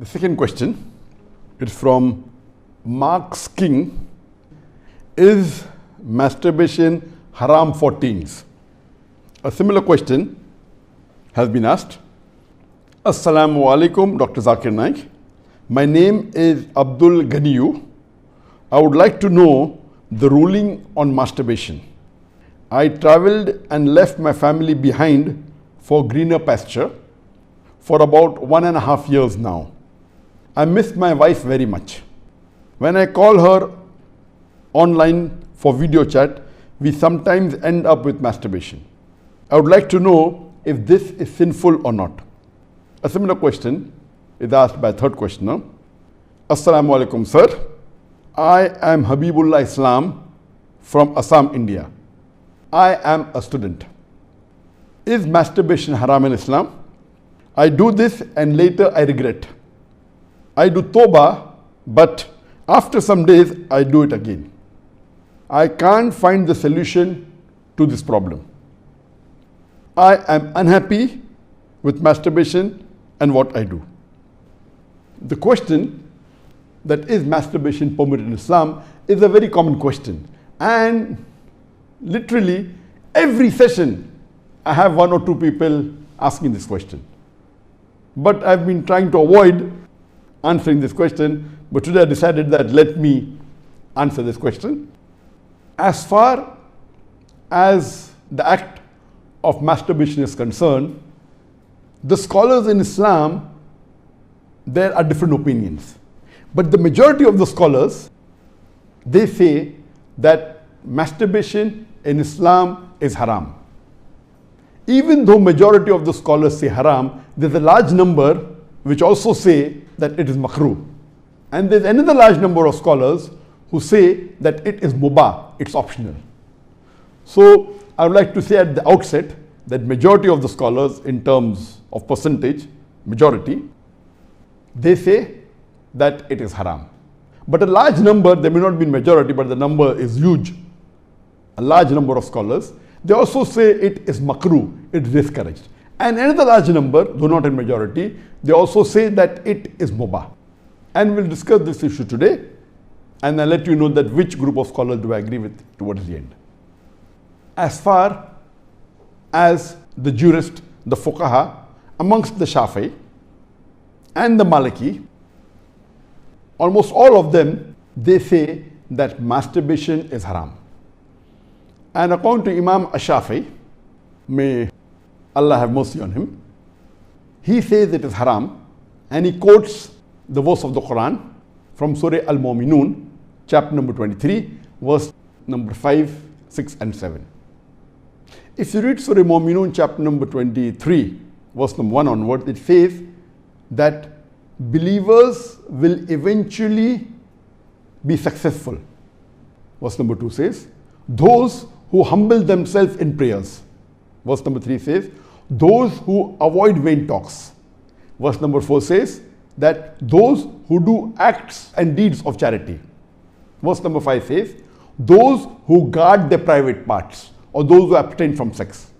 The second question is from Marx King. Is masturbation haram for teens? A similar question has been asked. Assalamu alaikum, Dr. Zakir Naik. My name is Abdul Ganiyu. I would like to know the ruling on masturbation. I traveled and left my family behind for greener pasture for about 1.5 years now. I miss my wife very much. When I call her online for video chat, we sometimes end up with masturbation. I would like to know if this is sinful or not. A similar question is asked by a third questioner. Assalamu alaikum, sir. I am Habibullah Islam from Assam, India. I am a student. Is masturbation haram in Islam? I do this and later I regret. I do tawbah, but after some days I do it again. I can't find the solution to this problem. I am unhappy with masturbation and what I do. The question that is masturbation permitted in Islam is a very common question, and literally every session I have 1 or 2 people asking this question. But I've been trying to avoid answering this question, but today I decided that let me answer this question. As far as the act of masturbation is concerned, the scholars in Islam, there are different opinions. But the majority of the scholars, they say that masturbation in Islam is haram. Even though majority of the scholars say haram, there's a large number which also say that it is makruh. And there's another large number of scholars who say that it is mubah, it's optional. So I would like to say at the outset that majority of the scholars, in terms of percentage, majority, they say that it is haram. But a large number, there may not be majority, but the number is huge. A large number of scholars, they also say it is makruh, it is discouraged. And another large number, though not in majority, they also say that it is mubah. And we'll discuss this issue today, and I'll let you know that which group of scholars do I agree with towards the end. As far as the jurist, the fuqaha, amongst the Shafi'i and the Maliki, almost all of them, they say that masturbation is haram. And according to Imam Ash-Shafi'i, may Allah have mercy on him, he says it is haram, and he quotes the verse of the Quran from Surah Al-Mu'minun, chapter number 23, verse number 5, 6 and 7. If you read Surah Al-Mu'minun, chapter number 23, verse number 1 onward, it says that believers will eventually be successful. Verse number 2 says, those who humble themselves in prayers. Verse number 3 says, those who avoid vain talks. Verse number 4 says that those who do acts and deeds of charity. Verse number 5 says, those who guard their private parts, or those who abstain from sex.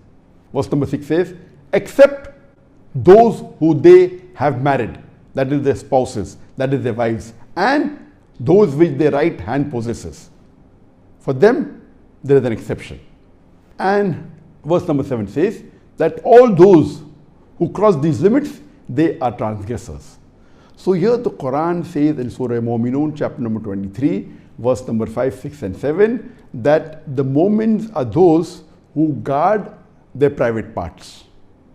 Verse number 6 says, except those who they have married, that is their spouses, that is their wives, and those which their right hand possesses. For them, there is an exception. And verse number 7 says that all those who cross these limits, they are transgressors. So here the Quran says in Surah Al-Mu'minun, chapter number 23, verse number 5, 6 and 7, that the mu'mins are those who guard their private parts,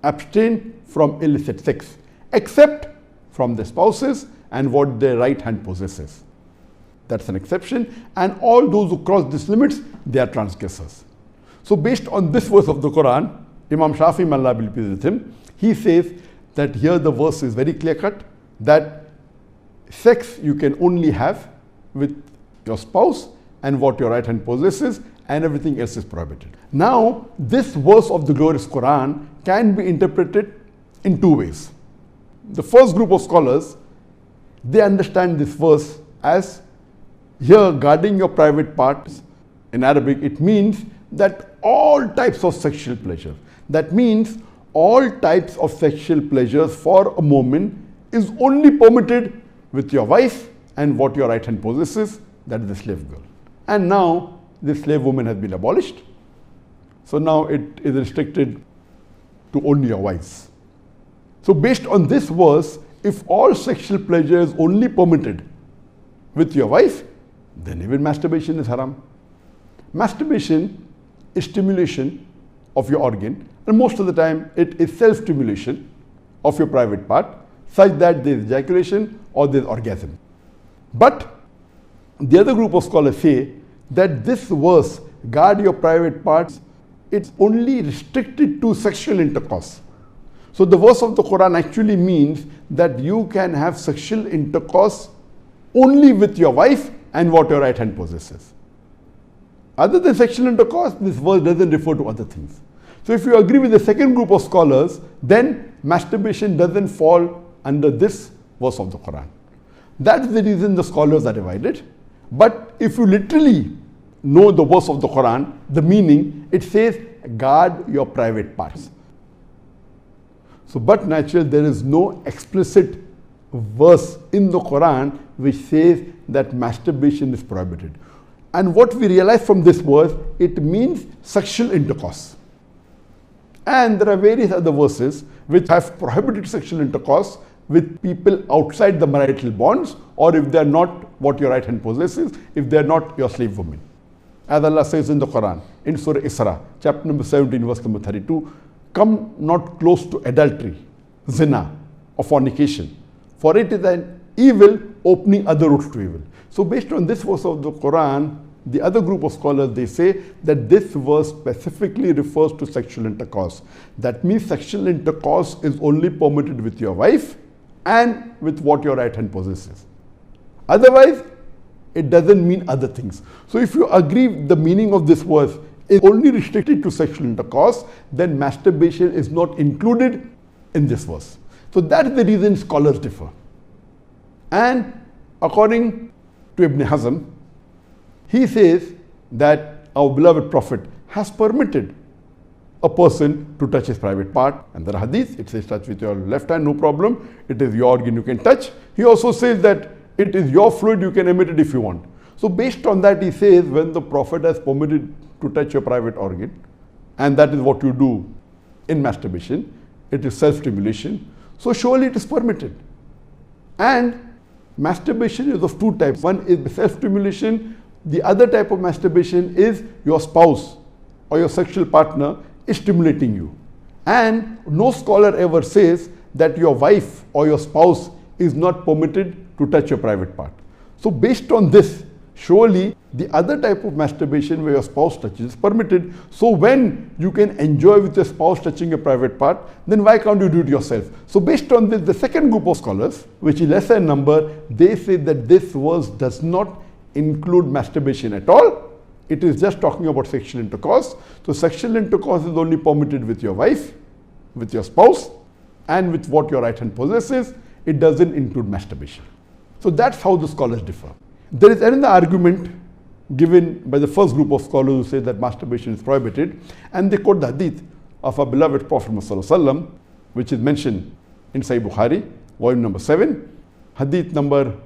abstain from illicit sex, except from their spouses and what their right hand possesses. That's an exception. And all those who cross these limits, they are transgressors. So based on this verse of the Quran, Imam Shafi'i, may Allah be pleased with him, he says that here the verse is very clear cut, that sex you can only have with your spouse and what your right hand possesses, and everything else is prohibited. Now, this verse of the glorious Quran can be interpreted in 2 ways. The first group of scholars, they understand this verse as here guarding your private parts. In Arabic, it means that all types of sexual pleasure, that means all types of sexual pleasures for a moment is only permitted with your wife and what your right hand possesses, that is the slave girl. And now the slave woman has been abolished. So now it is restricted to only your wives. So based on this verse, if all sexual pleasure is only permitted with your wife, then even masturbation is haram. Masturbation is stimulation of your organ, and most of the time it is self-stimulation of your private part, such that there is ejaculation or there is orgasm. But the other group of scholars say that this verse, guard your private parts, it's only restricted to sexual intercourse. So the verse of the Quran actually means that you can have sexual intercourse only with your wife and what your right hand possesses. Other than sexual intercourse, this verse doesn't refer to other things. So if you agree with the second group of scholars, then masturbation doesn't fall under this verse of the Quran. That's the reason the scholars are divided. But if you literally know the verse of the Quran, the meaning, it says, guard your private parts. So, but naturally, there is no explicit verse in the Quran which says that masturbation is prohibited. And what we realize from this verse, it means sexual intercourse. And there are various other verses which have prohibited sexual intercourse with people outside the marital bonds, or if they are not what your right hand possesses, if they are not your slave woman. As Allah says in the Quran, in Surah Isra, chapter number 17, verse number 32, come not close to adultery, zina, or fornication, for it is an evil opening other routes to evil. So based on this verse of the Quran, the other group of scholars, they say that this verse specifically refers to sexual intercourse. That means sexual intercourse is only permitted with your wife and with what your right hand possesses. Otherwise, it doesn't mean other things. So if you agree the meaning of this verse is only restricted to sexual intercourse, then masturbation is not included in this verse. So that's the reason scholars differ. And according to Ibn Hazm, he says that our beloved Prophet has permitted a person to touch his private part. And there are hadith, it says touch with your left hand, no problem. It is your organ, you can touch. He also says that it is your fluid, you can emit it if you want. So based on that, he says when the Prophet has permitted to touch your private organ, and that is what you do in masturbation, it is self-stimulation, so surely it is permitted. And masturbation is of two types. One is self-stimulation. The other type of masturbation is your spouse or your sexual partner is stimulating you. And no scholar ever says that your wife or your spouse is not permitted to touch your private part. So based on this, surely the other type of masturbation where your spouse touches is permitted. So when you can enjoy with your spouse touching your private part, then why can't you do it yourself? So based on this, the second group of scholars, which is lesser in number, they say that this verse does not include masturbation at all. It is just talking about sexual intercourse. So sexual intercourse is only permitted with your wife, with your spouse, and with what your right hand possesses. It doesn't include masturbation. So that's how the scholars differ. There is another argument given by the first group of scholars who say that masturbation is prohibited, and they quote the hadith of our beloved Prophet ﷺ, which is mentioned in Sahih Bukhari, volume number 7, hadith number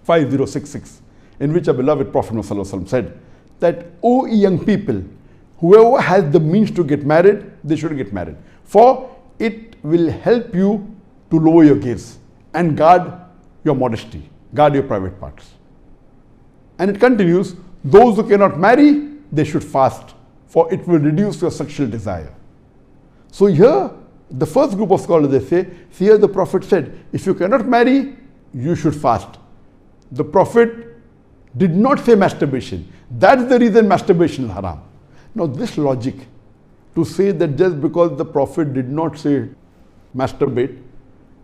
5066, in which our beloved Prophet ﷺ said that, O young people, whoever has the means to get married, they should get married, for it will help you to lower your gaze and guard your modesty, guard your private parts. And it continues, those who cannot marry, they should fast, for it will reduce your sexual desire. So here, the first group of scholars, they say, see, here the Prophet said, if you cannot marry, you should fast. The Prophet did not say masturbation. That's the reason masturbation is haram. Now this logic, to say that just because the Prophet did not say masturbate,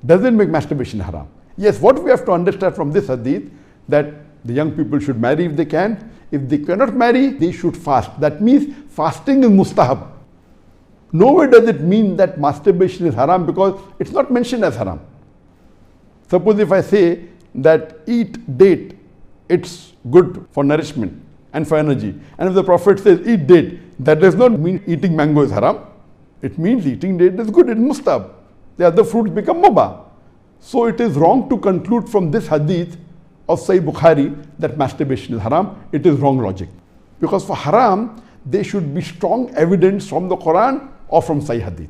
doesn't make masturbation haram. Yes, what we have to understand from this hadith, that the young people should marry if they can. If they cannot marry, they should fast. That means fasting is mustahab. Nowhere does it mean that masturbation is haram, because it's not mentioned as haram. Suppose if I say that eat date, it's good for nourishment and for energy. And if the Prophet says eat date, that does not mean eating mango is haram. It means eating date is good, it's mustahab. The other fruits become mubah. So it is wrong to conclude from this hadith of Sahih Bukhari that masturbation is haram. It is wrong logic. Because for haram, there should be strong evidence from the Quran or from Sahih hadith.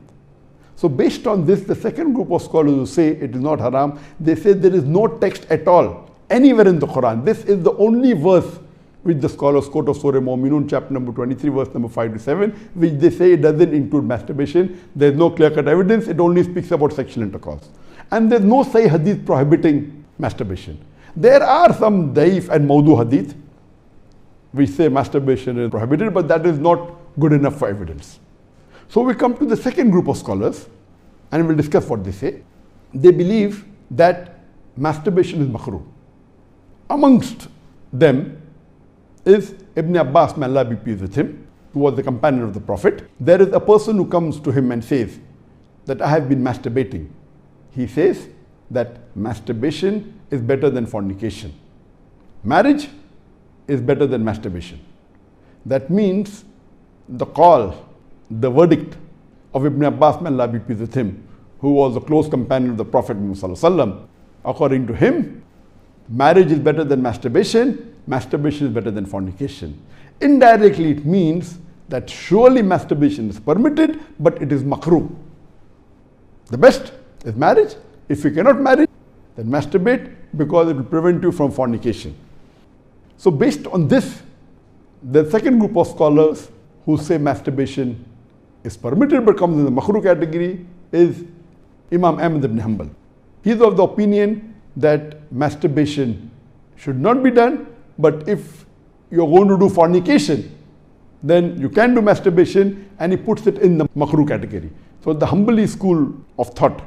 So based on this, the second group of scholars who say it is not haram, they say there is no text at all anywhere in the Quran. This is the only verse which the scholars quote of Surah Mu'minun, chapter number 23, verse number 5 to 7, which they say it doesn't include masturbation. There is no clear-cut evidence. It only speaks about sexual intercourse. And there is no Sahih hadith prohibiting masturbation. There are some daif and mawdu hadith which say masturbation is prohibited, but that is not good enough for evidence. So we come to the second group of scholars and we'll discuss what they say. They believe that masturbation is makruh. Amongst them is Ibn Abbas, may Allah be pleased with him, who was the companion of the Prophet. There is a person who comes to him and says that I have been masturbating. He says that masturbation is better than fornication. Marriage is better than masturbation. That means the call, the verdict of Ibn Abbas, may Allah be pleased with him, who was a close companion of the Prophet Muhammad, according to him, marriage is better than masturbation, masturbation is better than fornication. Indirectly, it means that surely masturbation is permitted, but it is makruh. The best is marriage. If you cannot marry, then masturbate, because it will prevent you from fornication. So based on this, the second group of scholars who say masturbation is permitted but comes in the makruh category is Imam Ahmad ibn Hanbal. He is of the opinion that masturbation should not be done, but if you're going to do fornication, then you can do masturbation, and he puts it in the makruh category. So the Hanbali school of thought,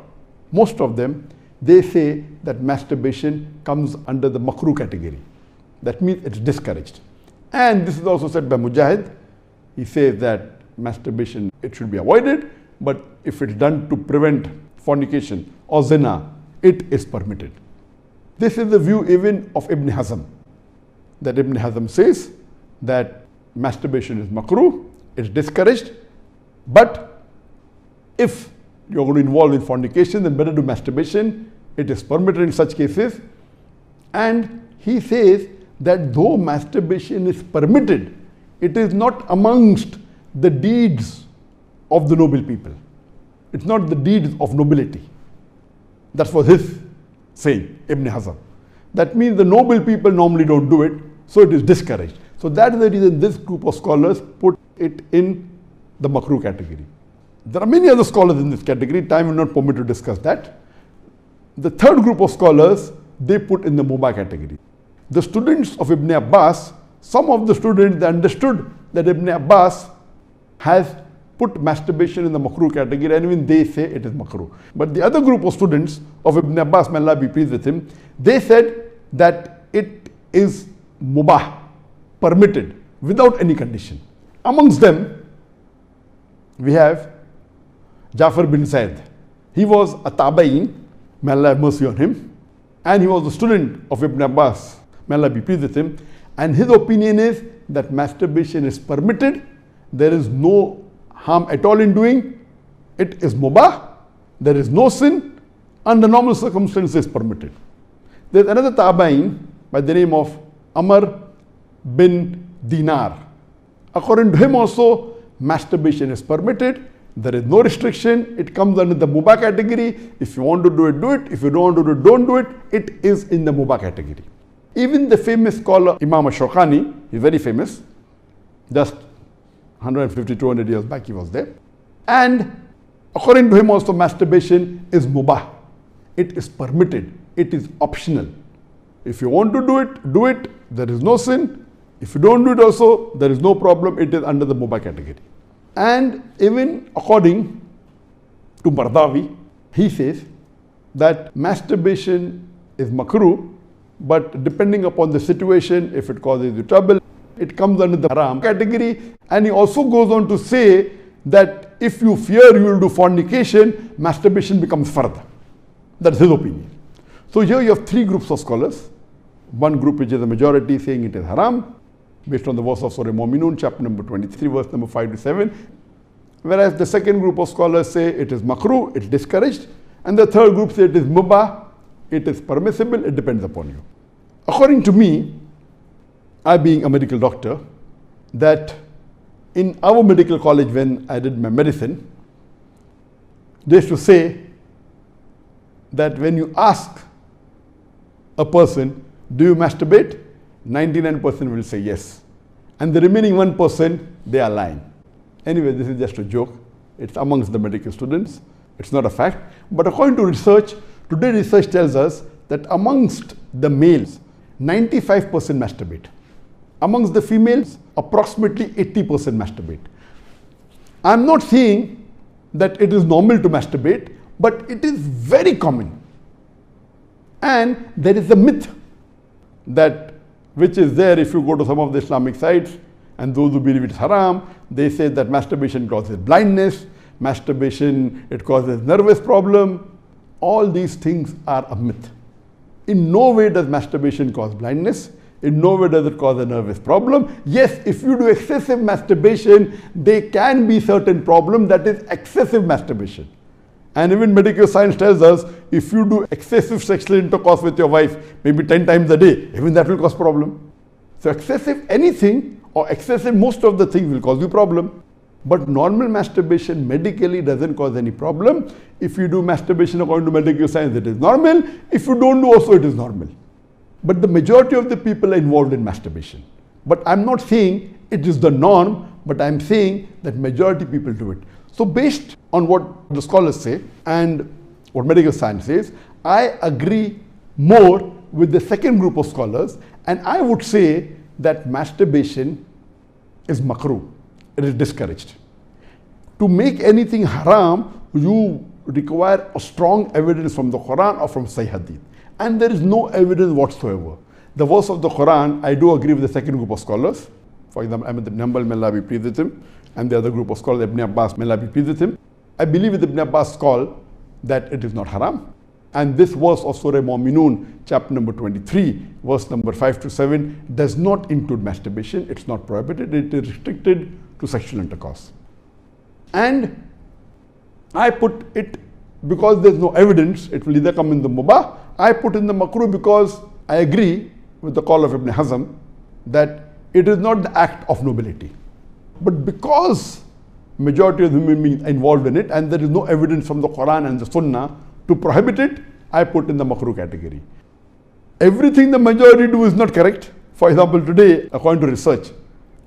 most of them, they say that masturbation comes under the makruh category. That means it's discouraged. And this is also said by Mujahid. He says that masturbation, it should be avoided, but if it's done to prevent fornication or zina, it is permitted. This is the view even of Ibn Hazm, that Ibn Hazm says that masturbation is makruh, it's discouraged, but if you're going to involve in fornication, then better do masturbation. It is permitted in such cases. And he says that though masturbation is permitted, it is not amongst the deeds of the noble people. It's not the deeds of nobility. That was his saying, Ibn Hazm. That means the noble people normally don't do it, so it is discouraged. So that is the reason this group of scholars put it in the makruh category. There are many other scholars in this category. Time will not permit to discuss that. The third group of scholars, they put in the mubah category. The students of Ibn Abbas, some of the students, they understood that Ibn Abbas has put masturbation in the makruh category, and even they say it is makruh. But the other group of students of Ibn Abbas, may Allah be pleased with him, they said that it is mubah, permitted, without any condition. Amongst them, we have Jafar bin Zaid. He was a tabain, may Allah have mercy on him, and he was a student of Ibn Abbas, may Allah be pleased with him, and his opinion is that masturbation is permitted, there is no harm at all in doing, it is mubah, there is no sin, under normal circumstances permitted. There is another tabain by the name of Amr bin Dinar. According to him also, masturbation is permitted, there is no restriction, it comes under the mubah category. If you want to do it, do it. If you don't want to do it, don't do it. It is in the mubah category. Even the famous scholar Imam Shawkani, he's very famous, just 150, 200 years back he was there. And according to him also, masturbation is mubah. It is permitted. It is optional. If you want to do it, do it. There is no sin. If you don't do it also, there is no problem. It is under the mubah category. And even according to Mardawi, he says that masturbation is makruh, but depending upon the situation, if it causes you trouble, it comes under the haram category. And he also goes on to say that if you fear you will do fornication, masturbation becomes fard. That's his opinion. So here you have three groups of scholars. One group which is a majority saying it is haram, based on the verse of Surah Mu'minun, chapter number 23, verse number 5 to 7. Whereas the second group of scholars say it is makruh, it's discouraged. And the third group say it is mubah, it is permissible, it depends upon you. According to me, I being a medical doctor, that in our medical college when I did my medicine, they used to say that when you ask a person, do you masturbate? 99% will say yes. And the remaining 1%, they are lying. Anyway, this is just a joke. It's amongst the medical students. It's not a fact. But according to research, today research tells us that amongst the males, 95% masturbate. Amongst the females, approximately 80% masturbate. I'm not saying that it is normal to masturbate, but it is very common. And there is a myth that which is there if you go to some of the Islamic sites, and those who believe it's haram, they say that masturbation causes blindness, masturbation, it causes nervous problem. All these things are a myth. In no way does masturbation cause blindness. In no way does it cause a nervous problem. Yes, if you do excessive masturbation, there can be certain problem, that is excessive masturbation. And even medical science tells us, if you do excessive sexual intercourse with your wife, maybe 10 times a day, even that will cause problem. So excessive anything or excessive most of the things will cause you problem. But normal masturbation medically doesn't cause any problem. If you do masturbation according to medical science, it is normal. If you don't do also, it is normal. But the majority of the people are involved in masturbation. But I'm not saying it is the norm, but I'm saying that majority people do it. So based on what the scholars say and what medical science says, I agree more with the second group of scholars, and I would say that masturbation is makruh. It is discouraged. To make anything haram, you require a strong evidence from the Quran or from Sahih Hadith. And there is no evidence whatsoever. The verse of the Quran, I do agree with the second group of scholars. For example, Ahmad ibn Hanbal, may Allah be pleased with him, and the other group of scholars, Ibn Abbas, may Allah be pleased with him. I believe with Ibn Abbas' call that it is not haram. And this verse of Surah Mu'minun, chapter number 23, verse number 5 to 7, does not include masturbation. It's not prohibited. It is restricted to sexual intercourse. And I put it because there's no evidence, it will either come in the mubah. I put in the makruh because I agree with the call of Ibn Hazm that it is not the act of nobility. But because majority of human beings are involved in it and there is no evidence from the Quran and the Sunnah to prohibit it, I put in the makruh category. Everything the majority do is not correct. For example, today, according to research,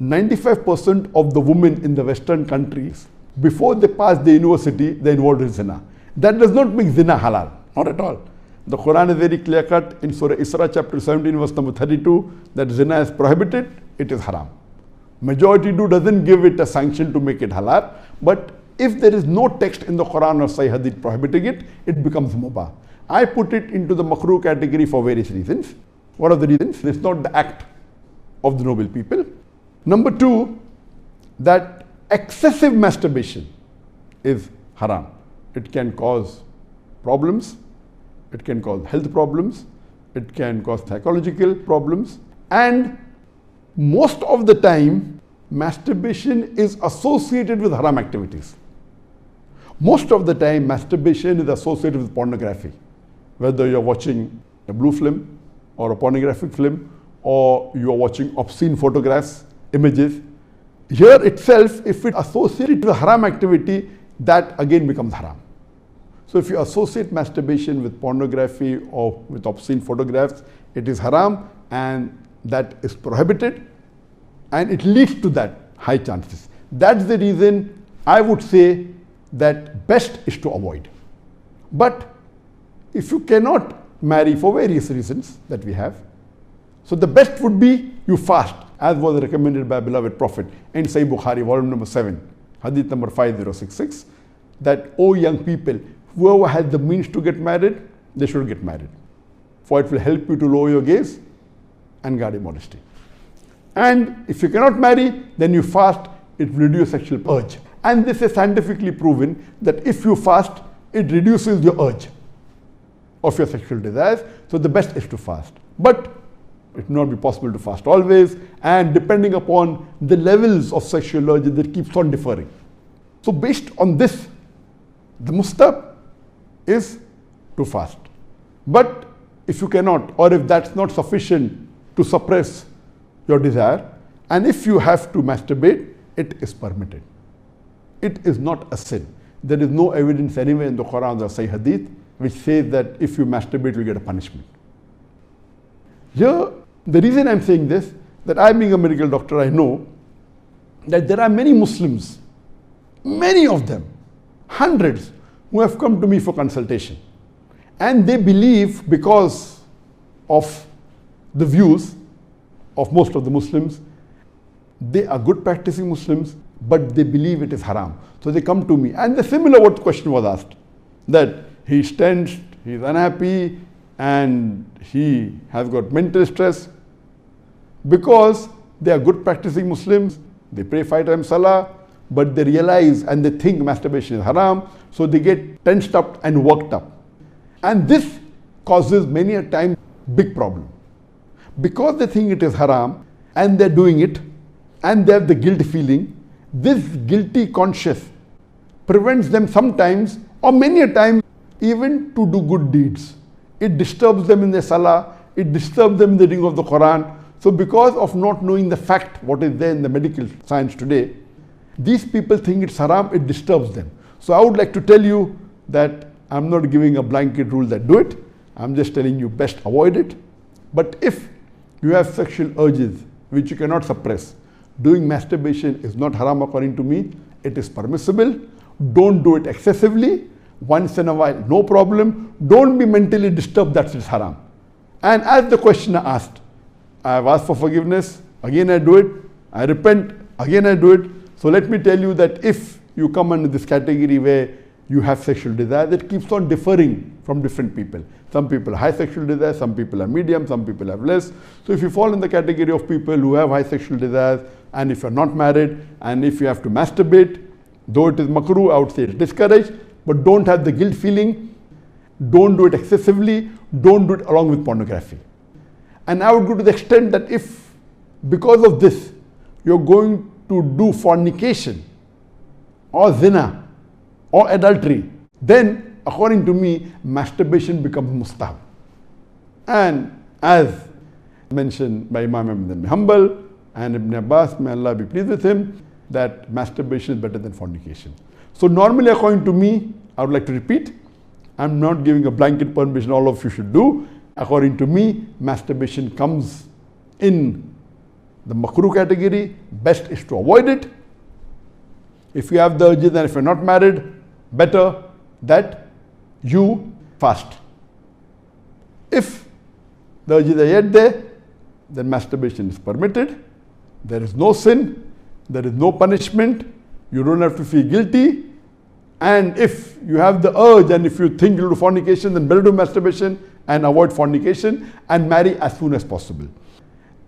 95% of the women in the Western countries, before they pass the university, they are involved in zina. That does not make zina halal, not at all. The Quran is very clear cut in Surah Isra chapter 17 verse number 32 that zina is prohibited, it is haram. Majority doesn't give it a sanction to make it halal, but if there is no text in the Quran or Sahih Hadith prohibiting it, it becomes mubah. I put it into the makruh category for various reasons. What are the reasons? It's not the act of the noble people. Number two, that excessive masturbation is haram. It can cause problems, it can cause health problems, it can cause psychological problems, and most of the time masturbation is associated with haram activities. Most of the time masturbation is associated with pornography, whether you're watching a blue film or a pornographic film, or you're watching obscene photographs, images. Here itself, if it associated with haram activity, that again becomes haram. So if you associate masturbation with pornography or with obscene photographs, it is haram and that is prohibited and it leads to that high chances. That's the reason I would say that best is to avoid. But if you cannot marry for various reasons that we have, so the best would be you fast, as was recommended by beloved Prophet in Sahih Bukhari, volume number 7, hadith number 5066, that, O young people, whoever has the means to get married, they should get married. For it will help you to lower your gaze and guard your modesty. And if you cannot marry, then you fast, it will reduce sexual urge. And this is scientifically proven that if you fast, it reduces your urge of your sexual desires. So the best is to fast. But it will not be possible to fast always, and depending upon the levels of sexual urge, that keeps on differing. So based on this, the mustahab is to fast. But if you cannot, or if that's not sufficient to suppress your desire, and if you have to masturbate, it is permitted. It is not a sin. There is no evidence anywhere in the Quran or Sahih Hadith which says that if you masturbate, you'll get a punishment. Here, the reason I'm saying this, that I being a medical doctor, I know that there are many Muslims, many of them, hundreds, who have come to me for consultation. And they believe, because of the views of most of the Muslims, they are good practicing Muslims, but they believe it is haram. So they come to me. And the similar what question was asked, that he's tensed, he's unhappy, and he has got mental stress. Because they are good practicing Muslims, they pray 5 times salah, but they realize and they think masturbation is haram, so they get tensed up and worked up. And this causes many a time big problem. Because they think it is haram and they're doing it and they have the guilt feeling, this guilty conscience prevents them sometimes or many a time even to do good deeds. It disturbs them in their salah, it disturbs them in the reading of the Quran. So because of not knowing the fact, what is there in the medical science today, these people think it's haram, it disturbs them. So I would like to tell you that I'm not giving a blanket rule that do it. I'm just telling you best avoid it. But if you have sexual urges which you cannot suppress, doing masturbation is not haram according to me. It is permissible. Don't do it excessively. Once in a while, no problem. Don't be mentally disturbed that it's haram. And as the questioner asked, I have asked for forgiveness, again I do it, I repent, again I do it. So let me tell you that if you come under this category where you have sexual desire, that keeps on differing from different people. Some people have high sexual desire, some people are medium, some people have less. So if you fall in the category of people who have high sexual desires, and if you're not married, and if you have to masturbate, though it is makruh, I would say it's discouraged, but don't have the guilt feeling, don't do it excessively, don't do it along with pornography. And I would go to the extent that if, because of this, you're going to do fornication, or zina, or adultery, then according to me, masturbation becomes mustahab. And as mentioned by Imam Ahmad bin Hanbal and Ibn Abbas, may Allah be pleased with him, that masturbation is better than fornication. So normally according to me, I would like to repeat, I'm not giving a blanket permission all of you should do. According to me, masturbation comes in the makruh category. Best is to avoid it. If you have the urges and if you're not married, better that you fast. If the urges are yet there, then masturbation is permitted. There is no sin, there is no punishment, you don't have to feel guilty. And if you have the urge and if you think you'll do fornication, then better do masturbation and avoid fornication and marry as soon as possible.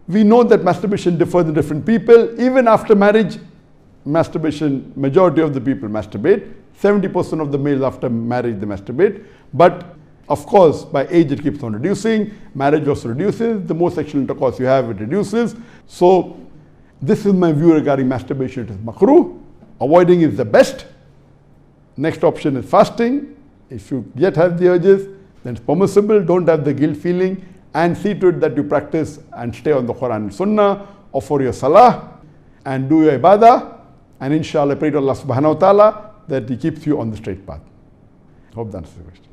We know that masturbation differs in different people. Even after marriage, masturbation, majority of the people masturbate. 70% of the males after marriage, they masturbate. But of course, by age, it keeps on reducing. Marriage also reduces. The more sexual intercourse you have, it reduces. So this is my view regarding masturbation. It is makruh. Avoiding is the best. Next option is fasting. If you yet have the urges, then it's permissible. Don't have the guilt feeling, and see to it that you practice and stay on the Quran and Sunnah, offer your salah and do your ibadah, and inshallah pray to Allah subhanahu wa ta'ala that He keeps you on the straight path. Hope that answers the question.